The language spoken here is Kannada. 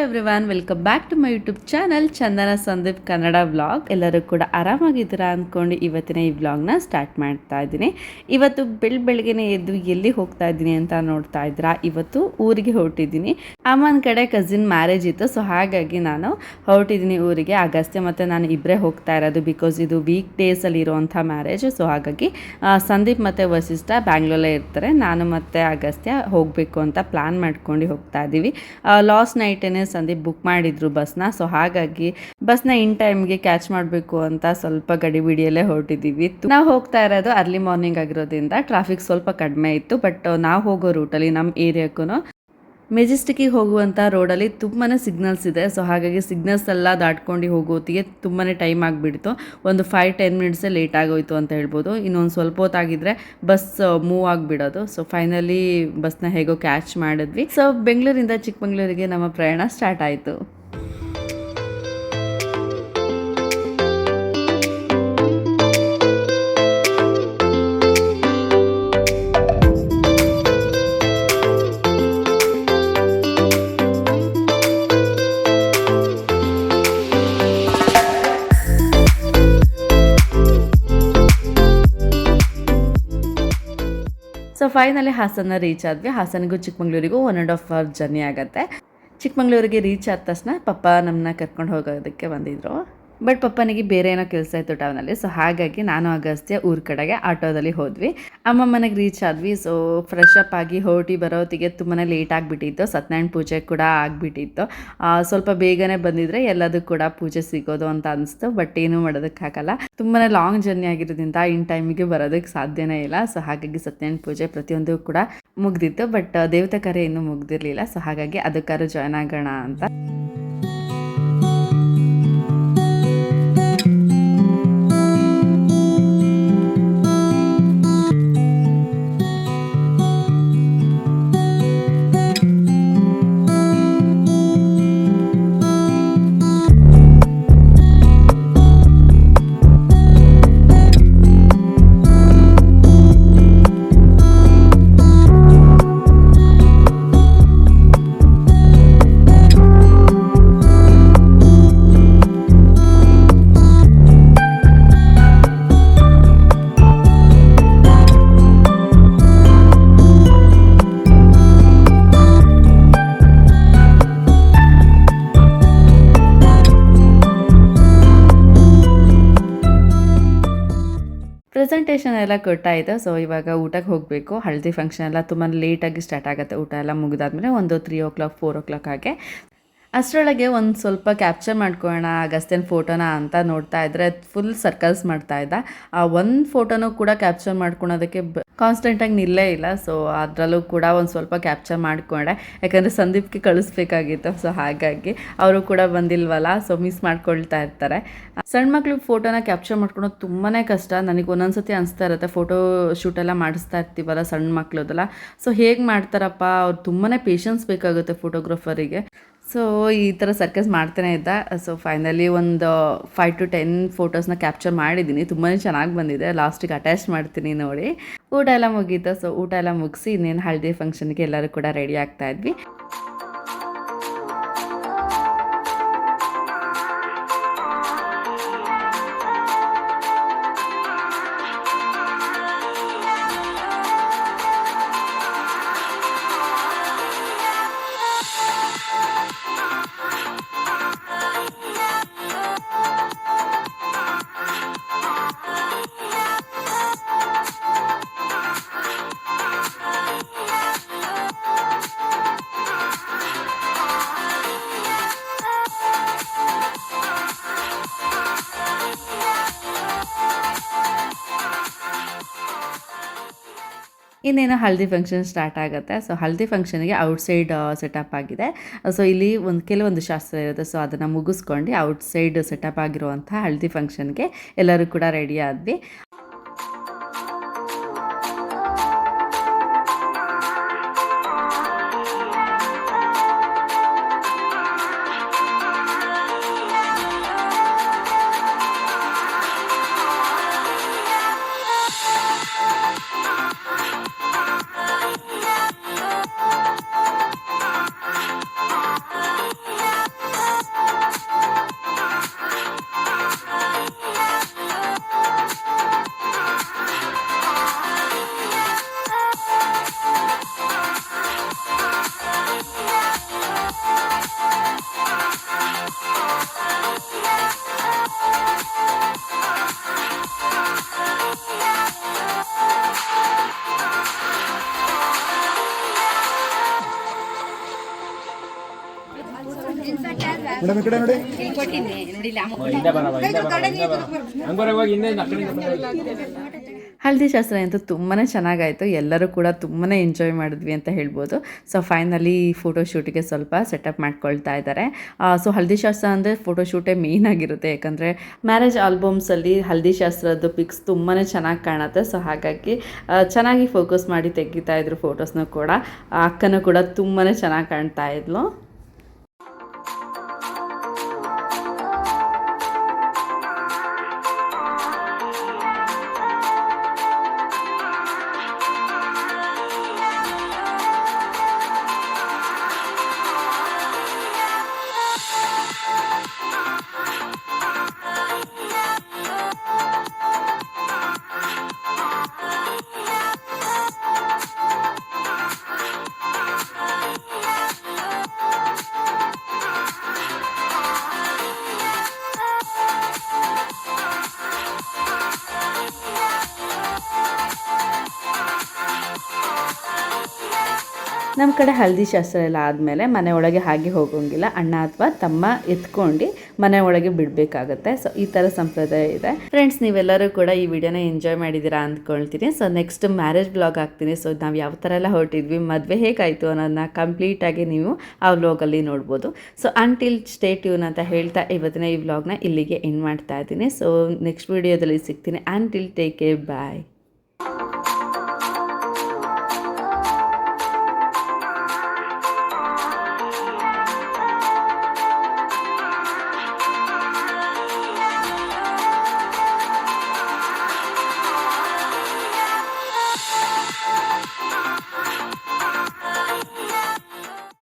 Everyone, welcome back to my YouTube channel Chandana Sandeep Kannada vlog. ಎಲ್ಲರೂ ಕೂಡ ಆರಾಮಾಗಿದ್ದೀರಾ ಅಂದ್ಕೊಂಡು ಇವತ್ತಿನ ಈ ವ್ಲಾಗ್ನ ಸ್ಟಾರ್ಟ್ ಮಾಡ್ತಾ ಇದ್ದೀನಿ. ಇವತ್ತು ಬೆಳಗ್ಗೆನೇ ಎದ್ದು ಎಲ್ಲಿ ಹೋಗ್ತಾ ಇದ್ದೀನಿ ಅಂತ ನೋಡ್ತಾ ಇದ್ದೀರಾ. ಇವತ್ತು ಊರಿಗೆ ಹೊರಟಿದ್ದೀನಿ. ಅಮ್ಮನ ಕಡೆ ಕಸಿನ್ ಮ್ಯಾರೇಜ್ ಇತ್ತು, ಸೊ ಹಾಗಾಗಿ ನಾನು ಹೊರಟಿದ್ದೀನಿ ಊರಿಗೆ. ಅಗಸ್ತ್ಯ ಮತ್ತು ನಾನು ಇಬ್ಬರೇ ಹೋಗ್ತಾ ಇರೋದು, ಬಿಕಾಸ್ ಇದು ವೀಕ್ ಡೇಸಲ್ಲಿ ಇರೋವಂಥ ಮ್ಯಾರೇಜ್. ಸೊ ಹಾಗಾಗಿ ಸಂದೀಪ್ ಮತ್ತು ವಸಿಷ್ಠ ಬ್ಯಾಂಗ್ಳೂರಲ್ಲೇ ಇರ್ತಾರೆ. ನಾನು ಮತ್ತು ಅಗಸ್ತ್ಯ ಹೋಗಬೇಕು ಅಂತ ಪ್ಲ್ಯಾನ್ ಮಾಡ್ಕೊಂಡು ಹೋಗ್ತಾ ಇದ್ದೀವಿ. ಲಾಸ್ಟ್ ನೈಟೇನೆ ಸಂದೀಪ್ ಬುಕ್ ಮಾಡಿದ್ರು ಬಸ್ನ. ಸೊ ಹಾಗಾಗಿ ಬಸ್ನ ಇನ್ ಟೈಮ್ಗೆ ಕ್ಯಾಚ್ ಮಾಡಬೇಕು ಅಂತ ಸ್ವಲ್ಪ ಗಡಿಬಿಡಿಯಲ್ಲೇ ಹೊರಟಿದ್ದೀವಿ. ನಾವು ಹೋಗ್ತಾ ಇರೋದು ಅರ್ಲಿ ಮಾರ್ನಿಂಗ್ ಆಗಿರೋದ್ರಿಂದ ಟ್ರಾಫಿಕ್ ಸ್ವಲ್ಪ ಕಡಿಮೆ ಇತ್ತು. ಬಟ್ ನಾವು ಹೋಗೋ ರೂಟಲ್ಲಿ ನಮ್ಮ ಏರಿಯಾಕ್ಕೂ ಮೆಜೆಸ್ಟಿಕ್ಕಿಗೆ ಹೋಗುವಂಥ ರೋಡಲ್ಲಿ ತುಂಬಾ ಸಿಗ್ನಲ್ಸ್ ಇದೆ. ಸೊ ಹಾಗಾಗಿ ಸಿಗ್ನಲ್ಸ್ ಎಲ್ಲ ದಾಟ್ಕೊಂಡು ಹೋಗೋತ್ತಿಗೆ ತುಂಬಾ ಟೈಮ್ ಆಗಿಬಿಡ್ತು. ಒಂದು 5-10 ಮಿನಿಟ್ಸೇ ಲೇಟ್ ಆಗೋಯ್ತು ಅಂತ ಹೇಳ್ಬೋದು. ಇನ್ನೊಂದು ಸ್ವಲ್ಪ ಹೊತ್ತಾಗಿದ್ದರೆ ಬಸ್ ಮೂವ್ ಆಗಿಬಿಡೋದು. ಸೊ ಫೈನಲಿ ಬಸ್ನ ಹೇಗೋ ಕ್ಯಾಚ್ ಮಾಡಿದ್ವಿ. ಸೊ ಬೆಂಗಳೂರಿಂದ ಚಿಕ್ಕಮಂಗ್ಳೂರಿಗೆ ನಮ್ಮ ಪ್ರಯಾಣ ಸ್ಟಾರ್ಟ್ ಆಯಿತು. ಸೊ ಫೈನಲಿ ಹಾಸನ ರೀಚ್ ಆದ್ವಿ. ಹಾಸನಿಗೂ ಚಿಕ್ಕಮಂಗ್ಳೂರಿಗೂ 1.5 hour ಜರ್ನಿ ಆಗುತ್ತೆ. ಚಿಕ್ಕಮಂಗ್ಳೂರಿಗೆ ರೀಚ್ ಆದ ತಕ್ಷಣ ಪಪ್ಪ ನಮ್ಮನ್ನ ಕರ್ಕೊಂಡು ಹೋಗೋದಕ್ಕೆ ಬಂದಿದ್ರು. ಬಟ್ ಪಪ್ಪನಿಗೆ ಬೇರೆ ಏನೋ ಕೆಲಸ ಇತ್ತು ಟೌನಲ್ಲಿ. ಸೊ ಹಾಗಾಗಿ ನಾನು ಅಗಸ್ತ್ಯ ಊರ ಕಡೆಗೆ ಆಟೋದಲ್ಲಿ ಹೋದ್ವಿ. ಅಮ್ಮ ಮನೆಗೆ ರೀಚ್ ಆದ್ವಿ. ಸೊ ಫ್ರೆಶ್ ಅಪ್ ಆಗಿ ಹೊರಟಿ ಬರೋತ್ತಿಗೆ ತುಂಬಾ ಲೇಟ್ ಆಗಿಬಿಟ್ಟಿತ್ತು. ಸತ್ಯನಾರಾಯಣ ಪೂಜೆ ಕೂಡ ಆಗಿಬಿಟ್ಟಿತ್ತು. ಸ್ವಲ್ಪ ಬೇಗನೆ ಬಂದಿದ್ರೆ ಎಲ್ಲದೂ ಕೂಡ ಪೂಜೆ ಸಿಗೋದು ಅಂತ ಅನಿಸ್ತು. ಬಟ್ ಏನೂ ಮಾಡೋದಕ್ಕಾಗಲ್ಲ, ತುಂಬಾ ಲಾಂಗ್ ಜರ್ನಿ ಆಗಿರೋದ್ರಿಂದ ಇನ್ ಟೈಮಿಗೆ ಬರೋದಕ್ಕೆ ಸಾಧ್ಯನೇ ಇಲ್ಲ. ಸೊ ಹಾಗಾಗಿ ಸತ್ಯನಾರಾಯಣ ಪೂಜೆ ಪ್ರತಿಯೊಂದು ಕೂಡ ಮುಗ್ದಿತ್ತು. ಬಟ್ ದೇವತೆ ಕಾರ್ಯ ಇನ್ನೂ ಮುಗ್ದಿರಲಿಲ್ಲ. ಸೊ ಹಾಗಾಗಿ ಅದಕ್ಕಾದ್ರೂ ಜಾಯ್ನ್ ಆಗೋಣ ಅಂತ. ಪ್ರೆಸೆಂಟೇಷನ್ ಎಲ್ಲ ಕೊಟ್ಟಾಯಿತು. ಸೊ ಇವಾಗ ಊಟಕ್ಕೆ ಹೋಗಬೇಕು. ಹಳದಿ ಫಂಕ್ಷನ್ ಎಲ್ಲ ತುಂಬ ಲೇಟಾಗಿ ಸ್ಟಾರ್ಟ್ ಆಗುತ್ತೆ. ಊಟ ಎಲ್ಲ ಮುಗಿದಾದ್ಮೇಲೆ ಒಂದು 3 o'clock 4 o'clock ಹಾಗೆ. ಅಷ್ಟರೊಳಗೆ ಒಂದು ಸ್ವಲ್ಪ ಕ್ಯಾಪ್ಚರ್ ಮಾಡ್ಕೊಳ್ಳೋಣ ಅಗಸ್ತ್ಯನ ಫೋಟೋನ ಅಂತ ನೋಡ್ತಾ ಇದ್ದರೆ ಫುಲ್ ಸರ್ಕಲ್ಸ್ ಮಾಡ್ತಾ ಇದ್ದ. ಒಂದು ಫೋಟೋನೂ ಕೂಡ ಕ್ಯಾಪ್ಚರ್ ಮಾಡ್ಕೊಳೋದಕ್ಕೆ ಕಾನ್ಸ್ಟೆಂಟಾಗಿ ನಿಲ್ಲೇ ಇಲ್ಲ. ಸೊ ಅದರಲ್ಲೂ ಕೂಡ ಒಂದು ಸ್ವಲ್ಪ ಕ್ಯಾಪ್ಚರ್ ಮಾಡಿಕೊಂಡೆ, ಯಾಕಂದರೆ ಸಂದೀಪ್ಗೆ ಕಳಿಸ್ಬೇಕಾಗಿತ್ತು. ಸೊ ಹಾಗಾಗಿ ಅವರು ಕೂಡ ಬಂದಿಲ್ವಲ್ಲ, ಸೊ ಮಿಸ್ ಮಾಡ್ಕೊಳ್ತಾ ಇರ್ತಾರೆ. ಸಣ್ಣ ಮಕ್ಳಿಗೆ ಫೋಟೋನ ಕ್ಯಾಪ್ಚರ್ ಮಾಡ್ಕೊಳೋದು ತುಂಬಾ ಕಷ್ಟ. ನನಗೆ ಒಂದೊಂದ್ಸತಿ ಅನಿಸ್ತಾ ಇರುತ್ತೆ, ಫೋಟೋ ಶೂಟೆಲ್ಲ ಮಾಡಿಸ್ತಾ ಇರ್ತೀವಲ್ಲ ಸಣ್ಣ ಮಕ್ಳದೆಲ್ಲ, ಸೊ ಹೇಗೆ ಮಾಡ್ತಾರಪ್ಪ, ಅವ್ರು ತುಂಬಾ ಪೇಷನ್ಸ್ ಬೇಕಾಗುತ್ತೆ ಫೋಟೋಗ್ರಾಫರಿಗೆ. ಸೊ ಈ ಥರ ಸರ್ಕಸ್ ಮಾಡ್ತಾನೆ ಇದ್ದ. ಸೊ ಫೈನಲಿ ಒಂದು 5 to 10 ಫೋಟೋಸ್ನ ಕ್ಯಾಪ್ಚರ್ ಮಾಡಿದ್ದೀನಿ. ತುಂಬಾ ಚೆನ್ನಾಗಿ ಬಂದಿದೆ. ಲಾಸ್ಟಿಗೆ ಅಟ್ಯಾಚ್ ಮಾಡ್ತೀನಿ ನೋಡಿ. ಊಟ ಎಲ್ಲ ಮುಗೀತು. ಸೊ ಊಟ ಎಲ್ಲ ಮುಗಿಸಿ ಇನ್ನೇನು ಹಳದಿ ಫಂಕ್ಷನ್ಗೆ ಎಲ್ಲರೂ ಕೂಡ ರೆಡಿ ಆಗ್ತಾ ಇದ್ವಿ. ಇನ್ನೇನು ಹಳದಿ ಫಂಕ್ಷನ್ ಸ್ಟಾರ್ಟ್ ಆಗುತ್ತೆ. ಸೊ ಹಳದಿ ಫಂಕ್ಷನ್ಗೆ ಔಟ್ಸೈಡ್ ಸೆಟಪ್ ಆಗಿದೆ. ಸೊ ಇಲ್ಲಿ ಕೆಲವೊಂದು ಶಾಸ್ತ್ರ ಇರುತ್ತೆ. ಸೊ ಅದನ್ನು ಮುಗಿಸ್ಕೊಂಡು ಔಟ್ಸೈಡ್ ಸೆಟಪ್ ಆಗಿರುವಂಥ ಹಳದಿ ಫಂಕ್ಷನ್ಗೆ ಎಲ್ಲರೂ ಕೂಡ ರೆಡಿ ಆದ್ವಿ. ಮೇಡಮ್ ಈ ಕಡೆ ನೋಡಿ. ಹಳದಿ ಶಾಸ್ತ್ರ ಅಂತೂ ತುಂಬಾ ಚೆನ್ನಾಗಾಯಿತು. ಎಲ್ಲರೂ ಕೂಡ ತುಂಬಾ ಎಂಜಾಯ್ ಮಾಡಿದ್ವಿ ಅಂತ ಹೇಳ್ಬೋದು. ಸೊ ಫೈನಲಿ ಫೋಟೋಶೂಟಿಗೆ ಸ್ವಲ್ಪ ಸೆಟಪ್ ಮಾಡ್ಕೊಳ್ತಾ ಇದ್ದಾರೆ. ಸೊ ಹಳದಿ ಶಾಸ್ತ್ರ ಅಂದರೆ ಫೋಟೋಶೂಟೇ ಮೇಯ್ನ್ ಆಗಿರುತ್ತೆ. ಯಾಕಂದರೆ ಮ್ಯಾರೇಜ್ ಆಲ್ಬಮ್ಸಲ್ಲಿ ಹಳದಿ ಶಾಸ್ತ್ರದ್ದು ಪಿಕ್ಸ್ ತುಂಬಾ ಚೆನ್ನಾಗಿ ಕಾಣುತ್ತೆ. ಸೊ ಹಾಗಾಗಿ ಚೆನ್ನಾಗಿ ಫೋಕಸ್ ಮಾಡಿ ತೆಗಿತಾ ಇದ್ರು ಫೋಟೋಸ್ನೂ ಕೂಡ. ಅಕ್ಕನೂ ಕೂಡ ತುಂಬಾ ಚೆನ್ನಾಗಿ ಕಾಣ್ತಾ ಇದ್ಲು. ನಮ್ಮ ಕಡೆ ಹಳದಿ ಶಾಸ್ತ್ರ ಎಲ್ಲ ಆದಮೇಲೆ ಮನೆ ಒಳಗೆ ಹಾಗೆ ಹೋಗೋಂಗಿಲ್ಲ. ಅಣ್ಣ ಅಥವಾ ತಮ್ಮ ಎತ್ಕೊಂಡು ಮನೆ ಒಳಗೆ ಬಿಡಬೇಕಾಗತ್ತೆ. ಸೊ ಈ ಥರ ಸಂಪ್ರದಾಯ ಇದೆ. ಫ್ರೆಂಡ್ಸ್, ನೀವೆಲ್ಲರೂ ಕೂಡ ಈ ವಿಡಿಯೋನ ಎಂಜಾಯ್ ಮಾಡಿದ್ದೀರಾ ಅಂದ್ಕೊಳ್ತೀನಿ. ಸೊ ನೆಕ್ಸ್ಟ್ ಮ್ಯಾರೇಜ್ ಬ್ಲಾಗ್ ಹಾಕ್ತೀನಿ. ಸೊ ನಾವು ಯಾವ ಥರ ಎಲ್ಲ ಹೊರಟಿದ್ವಿ, ಮದುವೆ ಹೇಗಾಯಿತು ಅನ್ನೋದನ್ನ ಕಂಪ್ಲೀಟಾಗಿ ನೀವು ಆ ವ್ಲಾಗಲ್ಲಿ ನೋಡ್ಬೋದು. ಸೊ ಅಂಟಿಲ್ ಸ್ಟೇ ಟ್ಯೂನ್ ಅಂತ ಹೇಳ್ತಾ ಇವತ್ತಿನ ಈ ವ್ಲಾಗ್ನ ಇಲ್ಲಿಗೆ ಎಂಡ್ ಮಾಡ್ತಾ ಇದ್ದೀನಿ. ಸೊ ನೆಕ್ಸ್ಟ್ ವಿಡಿಯೋದಲ್ಲಿ ಸಿಗ್ತೀನಿ. ಅಂಟಿಲ್ ಟೇಕ್ ಕೇರ್, ಬಾಯ್.